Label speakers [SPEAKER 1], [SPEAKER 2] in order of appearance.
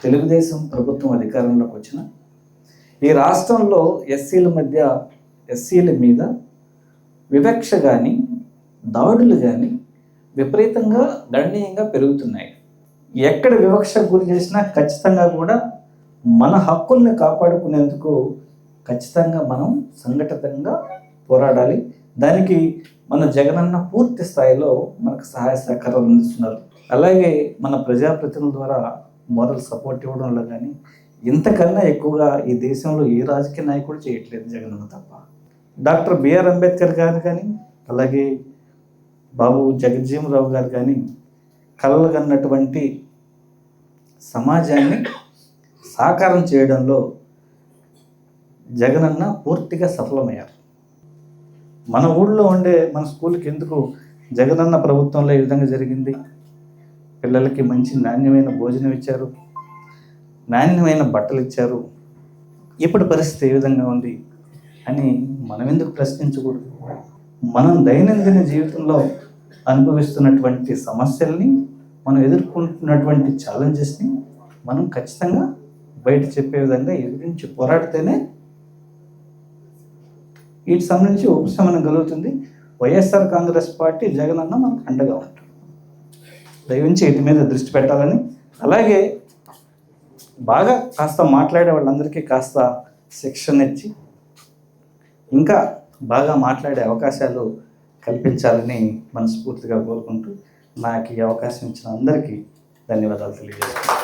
[SPEAKER 1] తెలుగుదేశం ప్రభుత్వం అధికారంలోకి వచ్చిన ఈ రాష్ట్రంలో ఎస్సీల మీద వివక్ష కానీ దాడులు కానీ విపరీతంగా గణనీయంగా పెరుగుతున్నాయి. ఎక్కడ వివక్ష గురి చేసినా ఖచ్చితంగా కూడా మన హక్కుల్ని కాపాడుకునేందుకు ఖచ్చితంగా మనం సంఘటితంగా పోరాడాలి. దానికి మన జగనన్న పూర్తి స్థాయిలో మనకు సహాయ సహకారాలు అందిస్తున్నారు. అలాగే మన ప్రజాప్రతినిధుల ద్వారా మోరల్ సపోర్ట్ ఇవ్వడంలో కానీ ఇంతకన్నా ఎక్కువగా ఈ దేశంలో ఏ రాజకీయ నాయకుడు చేయట్లేదు జగనన్న తప్ప. డాక్టర్ బిఆర్ అంబేద్కర్ గారు కానీ అలాగే బాబు జగజ్జీవనరావు గారు కానీ కలలుగన్నటువంటి సమాజాన్ని సాకారం చేయడంలో జగనన్న పూర్తిగా సఫలమయ్యారు. మన ఊళ్ళో ఉండే మన స్కూల్కి ఎందుకు జగనన్న ప్రభుత్వంలో ఈ విధంగా జరిగింది? పిల్లలకి మంచి నాణ్యమైన భోజనం ఇచ్చారు, నాణ్యమైన బట్టలు ఇచ్చారు. ఇప్పుడు పరిస్థితి ఏ విధంగా ఉంది అని మనం ఎందుకు ప్రశ్నించకూడదు? మనం దైనందిన జీవితంలో అనుభవిస్తున్నటువంటి సమస్యల్ని, మనం ఎదుర్కొంటున్నటువంటి ఛాలెంజెస్ని మనం ఖచ్చితంగా బయట చెప్పే విధంగా ఎదిరించి పోరాడితేనే వీటి సంబంధించి ఉపశమనం కలుగుతుంది. వైఎస్ఆర్ కాంగ్రెస్ పార్టీ జగనన్న మనకు అండగా ఉంటాడు. దయవించి వీటి మీద దృష్టి పెట్టాలని, అలాగే బాగా కాస్త మాట్లాడే వాళ్ళందరికీ కాస్త శిక్షణ ఇచ్చి ఇంకా బాగా మాట్లాడే అవకాశాలు కల్పించాలని మనస్ఫూర్తిగా కోరుకుంటూ నాకు ఈ అవకాశం ఇచ్చిన అందరికీ ధన్యవాదాలు తెలియజేస్తున్నాను.